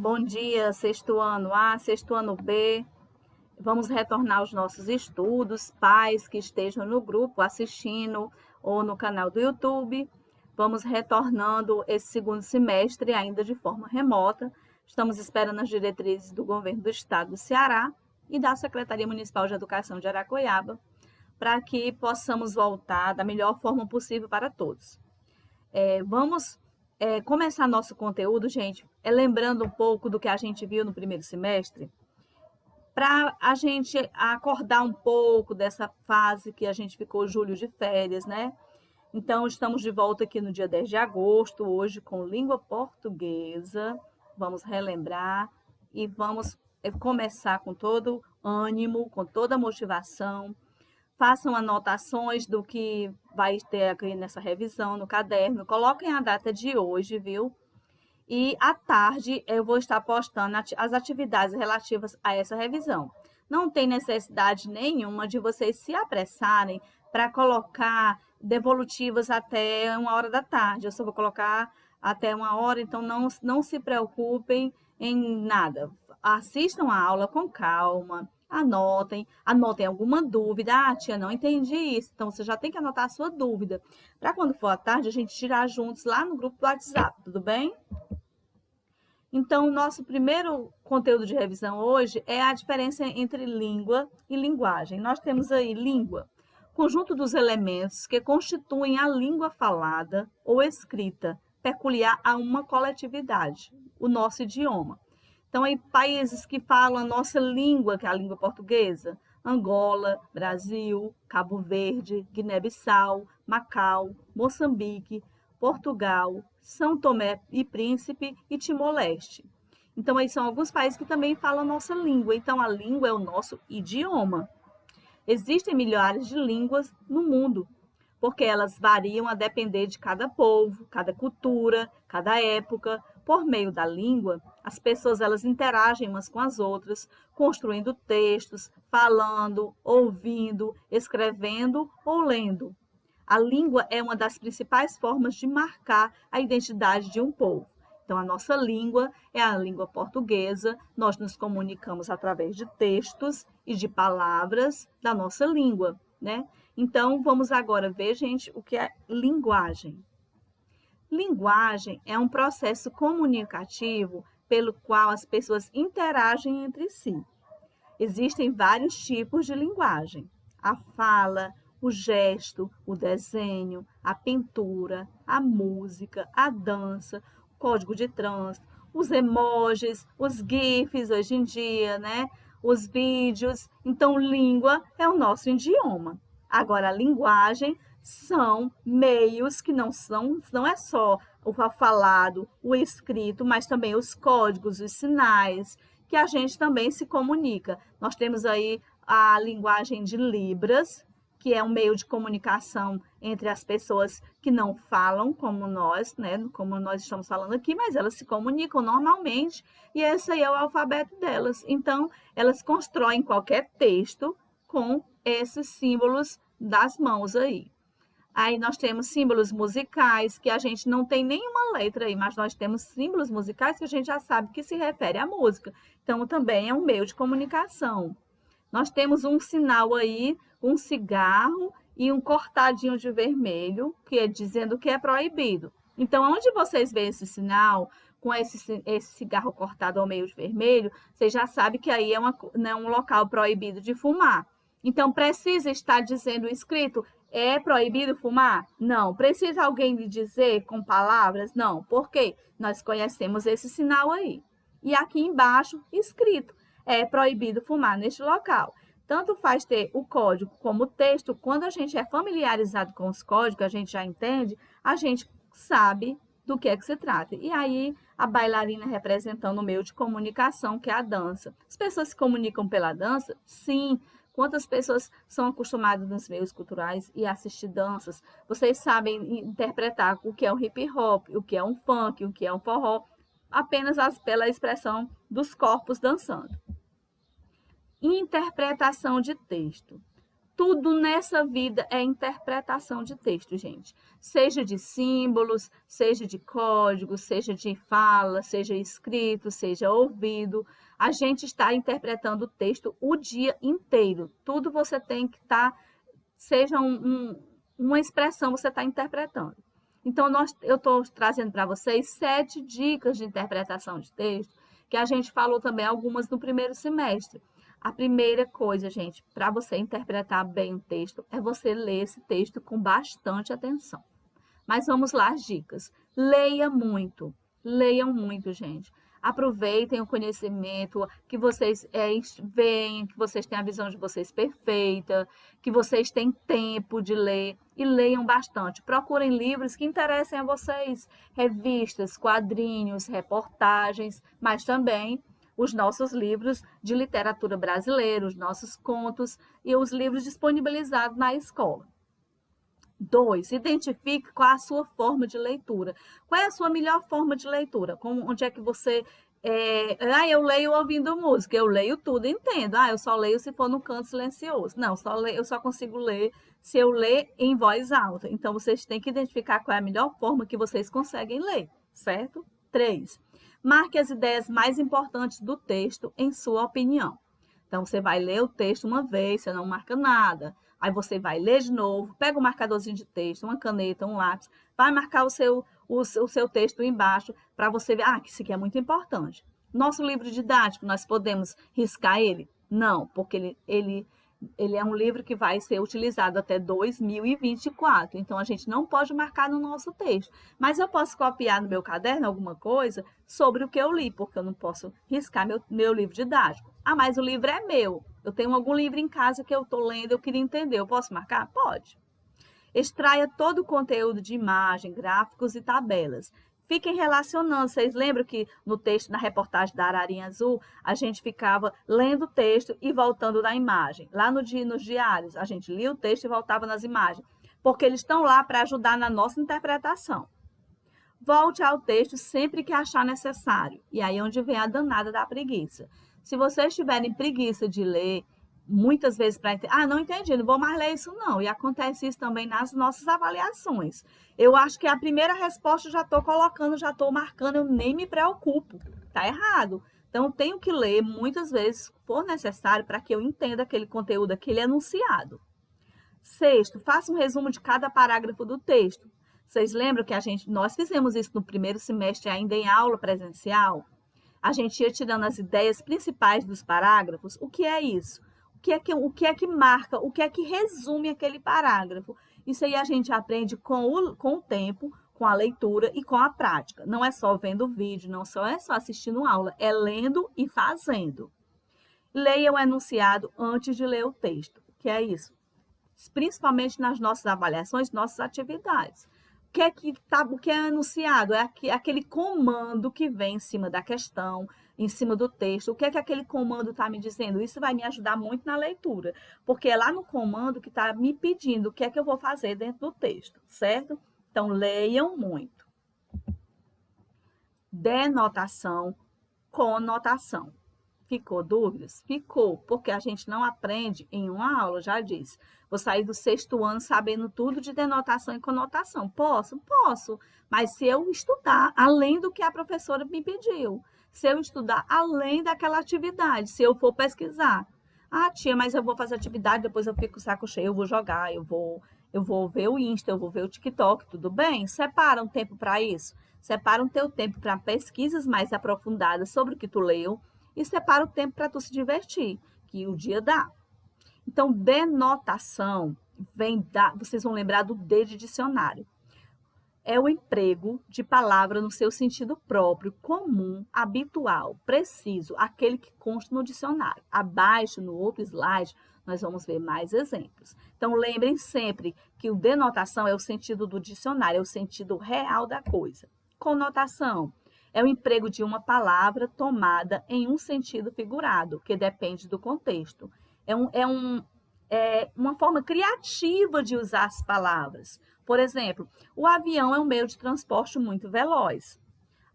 Bom dia, sexto ano A, sexto ano B. Vamos retornar aos nossos estudos, pais que estejam no grupo assistindo ou no canal do YouTube. Vamos retornando esse segundo semestre ainda de forma remota. Estamos esperando as diretrizes do governo do estado do Ceará e da Secretaria Municipal de Educação de Aracoiaba, para que possamos voltar da melhor forma possível para todos. Vamos começar nosso conteúdo, gente, lembrando um pouco do que a gente viu no primeiro semestre, para a gente acordar um pouco dessa fase que a gente ficou julho de férias, né? Então, estamos de volta aqui no dia 10 de agosto, hoje com língua portuguesa. Vamos relembrar e vamos começar com todo ânimo, com toda motivação. Façam anotações do que vai ter aqui nessa revisão no caderno. Coloquem a data de hoje, viu? E à tarde eu vou estar postando as atividades relativas a essa revisão. Não tem necessidade nenhuma de vocês se apressarem para colocar devolutivas até 1 hora da tarde. Eu só vou colocar até 1 hora, então não se preocupem em nada. Assistam a aula com calma, anotem alguma dúvida. Ah, tia, não entendi isso. Então, você já tem que anotar a sua dúvida. Para quando for à tarde, a gente tirar juntos lá no grupo do WhatsApp, tudo bem? Então, o nosso primeiro conteúdo de revisão hoje é a diferença entre língua e linguagem. Nós temos aí língua, conjunto dos elementos que constituem a língua falada ou escrita, peculiar a uma coletividade, o nosso idioma. Então, aí, países que falam a nossa língua, que é a língua portuguesa: Angola, Brasil, Cabo Verde, Guiné-Bissau, Macau, Moçambique, Portugal, São Tomé e Príncipe e Timor-Leste. Então, aí são alguns países que também falam a nossa língua. Então, a língua é o nosso idioma. Existem milhares de línguas no mundo, porque elas variam a depender de cada povo, cada cultura, cada época. Por meio da língua, as pessoas elas interagem umas com as outras, construindo textos, falando, ouvindo, escrevendo ou lendo. A língua é uma das principais formas de marcar a identidade de um povo. Então, a nossa língua é a língua portuguesa. Nós nos comunicamos através de textos e de palavras da nossa língua, né? Então, vamos agora ver, gente, o que é linguagem. Linguagem é um processo comunicativo pelo qual as pessoas interagem entre si. Existem vários tipos de linguagem: a fala, o gesto, o desenho, a pintura, a música, a dança, o código de trânsito, os emojis, os GIFs hoje em dia, né? Os vídeos. Então, língua é o nosso idioma. Agora, a linguagem são meios que não é só o falado, o escrito, mas também os códigos, os sinais, que a gente também se comunica. Nós temos aí a linguagem de Libras, que é um meio de comunicação entre as pessoas que não falam como nós, né? Como nós estamos falando aqui, mas elas se comunicam normalmente, e esse aí é o alfabeto delas. Então, elas constroem qualquer texto com esses símbolos das mãos aí. Aí nós temos símbolos musicais, que a gente não tem nenhuma letra aí, mas nós temos símbolos musicais que a gente já sabe que se refere à música. Então, também é um meio de comunicação. Nós temos um sinal aí, um cigarro e um cortadinho de vermelho, que é dizendo que é proibido. Então, onde vocês veem esse sinal, com esse cigarro cortado ao meio de vermelho, vocês já sabem que aí é um local proibido de fumar. Então, precisa estar dizendo escrito: é proibido fumar? Não. Precisa alguém lhe dizer com palavras? Não. Por quê? Nós conhecemos esse sinal aí. E aqui embaixo, escrito: é proibido fumar neste local. Tanto faz ter o código como o texto. Quando a gente é familiarizado com os códigos, a gente já entende, a gente sabe do que é que se trata. E aí, a bailarina representando o meio de comunicação, que é a dança. As pessoas se comunicam pela dança? Sim. Quantas pessoas são acostumadas nos meios culturais e assistir danças? Vocês sabem interpretar o que é um hip hop, o que é um funk, o que é um forró, apenas pela expressão dos corpos dançando. Interpretação de texto. Tudo nessa vida é interpretação de texto, gente. Seja de símbolos, seja de códigos, seja de fala, seja escrito, seja ouvido. A gente está interpretando o texto o dia inteiro. Tudo você tem que estar, seja uma expressão, você está interpretando. Então, eu estou trazendo para vocês 7 dicas de interpretação de texto, que a gente falou também algumas no primeiro semestre. A primeira coisa, gente, para você interpretar bem o texto, é você ler esse texto com bastante atenção. Mas vamos lá as dicas. Leiam muito, gente. Aproveitem o conhecimento, que vocês veem, que vocês têm a visão de vocês perfeita, que vocês têm tempo de ler e leiam bastante. Procurem livros que interessem a vocês, revistas, quadrinhos, reportagens, mas também os nossos livros de literatura brasileira, os nossos contos e os livros disponibilizados na escola. 2, identifique qual a sua forma de leitura. Qual é a sua melhor forma de leitura? Onde é que você... eu leio ouvindo música, eu leio tudo, entendo. Eu só leio se for no canto silencioso. Não, eu só consigo ler se eu ler em voz alta. Então, vocês têm que identificar qual é a melhor forma que vocês conseguem ler, certo? 3, marque as ideias mais importantes do texto em sua opinião. Então, você vai ler o texto uma vez, você não marca nada. Aí você vai ler de novo, pega um marcadorzinho de texto, uma caneta, um lápis, vai marcar o seu texto embaixo para você ver, que isso aqui é muito importante. Nosso livro didático, nós podemos riscar ele? Não, porque ele é um livro que vai ser utilizado até 2024, então a gente não pode marcar no nosso texto. Mas eu posso copiar no meu caderno alguma coisa sobre o que eu li, porque eu não posso riscar meu livro didático. Mas o livro é meu. Eu tenho algum livro em casa que eu estou lendo, eu queria entender. Eu posso marcar? Pode. Extraia todo o conteúdo de imagem, gráficos e tabelas. Fiquem relacionando. Vocês lembram que no texto, na reportagem da Ararinha Azul, a gente ficava lendo o texto e voltando na imagem. Lá nos diários, a gente lia o texto e voltava nas imagens, porque eles estão lá para ajudar na nossa interpretação. Volte ao texto sempre que achar necessário. E aí é onde vem a danada da preguiça. Se vocês tiverem preguiça de ler, muitas vezes para entender, não entendi, não vou mais ler isso não. E acontece isso também nas nossas avaliações. Eu acho que a primeira resposta eu já estou colocando, já estou marcando, eu nem me preocupo. Está errado. Então, eu tenho que ler muitas vezes, se for necessário, para que eu entenda aquele conteúdo, aquele enunciado. 6, faça um resumo de cada parágrafo do texto. Vocês lembram que nós fizemos isso no primeiro semestre ainda em aula presencial? A gente ia tirando as ideias principais dos parágrafos. O que é isso? O que é que marca? O que é que resume aquele parágrafo? Isso aí a gente aprende com o tempo, com a leitura e com a prática. Não é só vendo vídeo, não é só assistindo aula, é lendo e fazendo. Leia o enunciado antes de ler o texto. O que é isso? Principalmente nas nossas avaliações, nossas atividades. O que é enunciado? É aquele comando que vem em cima da questão, em cima do texto. O que é que aquele comando está me dizendo? Isso vai me ajudar muito na leitura, porque é lá no comando que está me pedindo o que é que eu vou fazer dentro do texto, certo? Então, leiam muito. Denotação, conotação. Ficou dúvidas? Ficou, porque a gente não aprende em uma aula, já disse. Vou sair do 6º ano sabendo tudo de denotação e conotação. Posso? Posso. Mas se eu estudar além do que a professora me pediu, se eu estudar além daquela atividade, se eu for pesquisar. Tia, mas eu vou fazer atividade, depois eu fico com o saco cheio, eu vou jogar, eu vou ver o Insta, eu vou ver o TikTok, tudo bem? Separa um tempo para isso. Separa o teu tempo para pesquisas mais aprofundadas sobre o que tu leu, e separa o tempo para tu se divertir, que o dia dá. Então, denotação vocês vão lembrar do D de dicionário. É o emprego de palavra no seu sentido próprio, comum, habitual, preciso, aquele que consta no dicionário. Abaixo, no outro slide, nós vamos ver mais exemplos. Então, lembrem sempre que o denotação é o sentido do dicionário, é o sentido real da coisa. Conotação é o emprego de uma palavra tomada em um sentido figurado, que depende do contexto. É uma forma criativa de usar as palavras. Por exemplo, o avião é um meio de transporte muito veloz.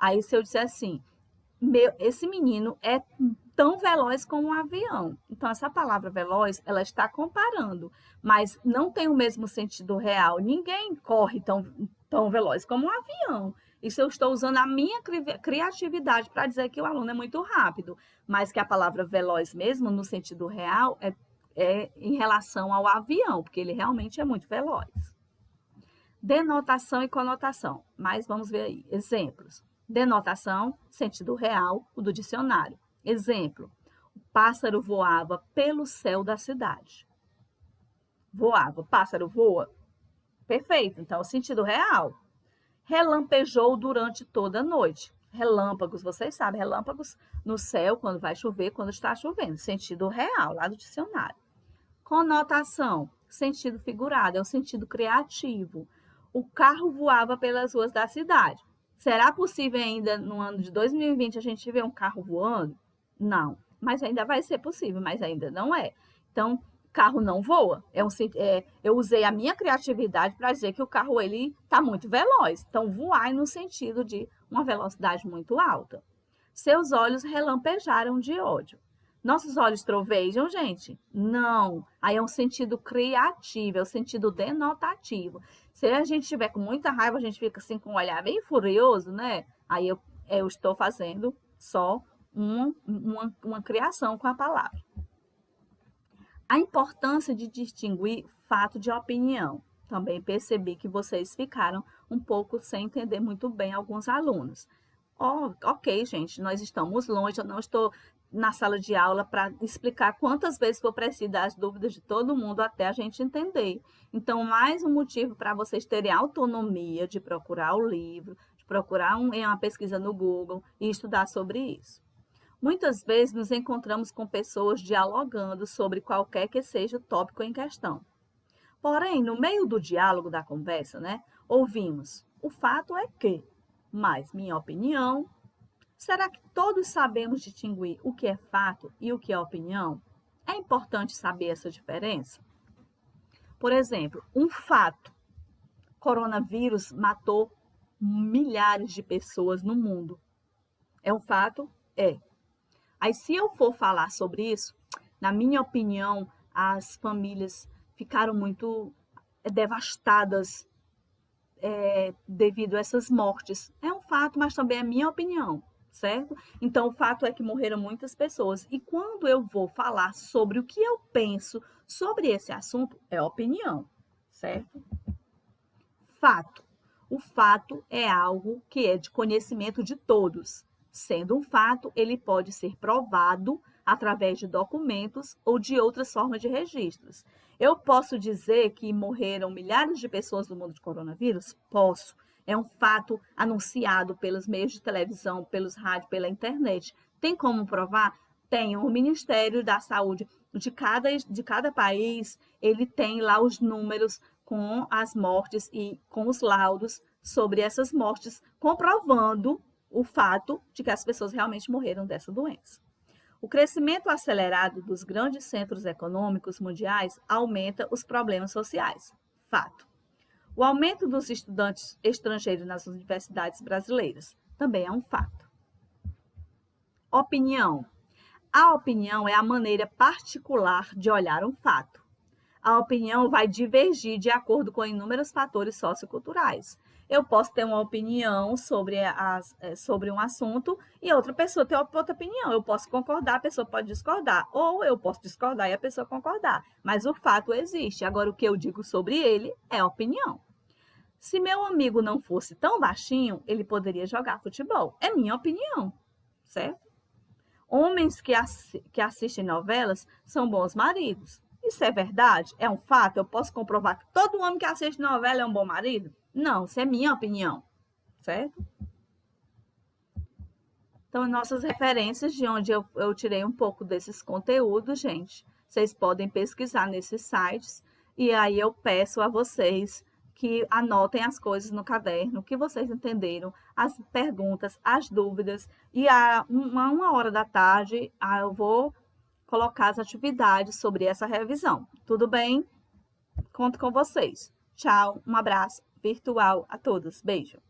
Aí, se eu disser assim, esse menino é tão veloz como um avião. Então, essa palavra veloz, ela está comparando, mas não tem o mesmo sentido real. Ninguém corre tão veloz como um avião. Isso eu estou usando a minha criatividade para dizer que o aluno é muito rápido, mas que a palavra veloz mesmo, no sentido real, é em relação ao avião, porque ele realmente é muito veloz. Denotação e conotação. Mas vamos ver aí. Exemplos. Denotação, sentido real, o do dicionário. Exemplo. O pássaro voava pelo céu da cidade. Voava. Pássaro voa. Perfeito. Então, sentido real. Relampejou durante toda a noite. Relâmpagos, vocês sabem, relâmpagos no céu, quando vai chover, quando está chovendo. Sentido real, lá do dicionário. Conotação, sentido figurado, é o sentido criativo. O carro voava pelas ruas da cidade. Será possível ainda no ano de 2020 a gente ver um carro voando? Não, mas ainda vai ser possível, mas ainda não é. Então, carro não voa. Eu usei a minha criatividade para dizer que o carro ele está muito veloz. Então, voar é no sentido de uma velocidade muito alta. Seus olhos relampejaram de ódio. Nossos olhos trovejam, gente? Não. Aí é um sentido criativo, é o sentido denotativo. Se a gente tiver com muita raiva, a gente fica assim com um olhar bem furioso, né? Aí eu estou fazendo só uma criação com a palavra. A importância de distinguir fato de opinião. Também percebi que vocês ficaram um pouco sem entender muito bem alguns alunos. Ok, gente, nós estamos longe, eu não estou na sala de aula para explicar quantas vezes for preciso as dúvidas de todo mundo até a gente entender. Então, mais um motivo para vocês terem autonomia de procurar o livro, de procurar uma pesquisa no Google e estudar sobre isso. Muitas vezes nos encontramos com pessoas dialogando sobre qualquer que seja o tópico em questão. Porém, no meio do diálogo da conversa, né, ouvimos: o fato é que, mas minha opinião. Será que todos sabemos distinguir o que é fato e o que é opinião? É importante saber essa diferença? Por exemplo, um fato: coronavírus matou milhares de pessoas no mundo. É um fato? É. Aí, se eu for falar sobre isso, na minha opinião, as famílias ficaram muito devastadas devido a essas mortes. É um fato, mas também é minha opinião, certo? Então, o fato é que morreram muitas pessoas. E quando eu vou falar sobre o que eu penso sobre esse assunto, é opinião, certo? Fato. O fato é algo que é de conhecimento de todos. Sendo um fato, ele pode ser provado através de documentos ou de outras formas de registros. Eu posso dizer que morreram milhares de pessoas no mundo de coronavírus? Posso. É um fato anunciado pelos meios de televisão, pelos rádios, pela internet. Tem como provar? Tem. O Ministério da Saúde de cada país, ele tem lá os números com as mortes e com os laudos sobre essas mortes, comprovando o fato de que as pessoas realmente morreram dessa doença. O crescimento acelerado dos grandes centros econômicos mundiais aumenta os problemas sociais. Fato. O aumento dos estudantes estrangeiros nas universidades brasileiras também é um fato. Opinião. A opinião é a maneira particular de olhar um fato. A opinião vai divergir de acordo com inúmeros fatores socioculturais. Eu posso ter uma opinião sobre um assunto e outra pessoa ter outra opinião. Eu posso concordar, a pessoa pode discordar. Ou eu posso discordar e a pessoa concordar. Mas o fato existe. Agora, o que eu digo sobre ele é opinião. Se meu amigo não fosse tão baixinho, ele poderia jogar futebol. É minha opinião, certo? Homens que assistem novelas são bons maridos. Isso é verdade? É um fato? Eu posso comprovar que todo homem que assiste novela é um bom marido? Não, isso é minha opinião, certo? Então, nossas referências de onde eu tirei um pouco desses conteúdos, gente, vocês podem pesquisar nesses sites e aí eu peço a vocês que anotem as coisas no caderno, que vocês entenderam, as perguntas, as dúvidas, e a uma hora da tarde eu vou colocar as atividades sobre essa revisão. Tudo bem? Conto com vocês. Tchau, um abraço virtual a todos. Beijo.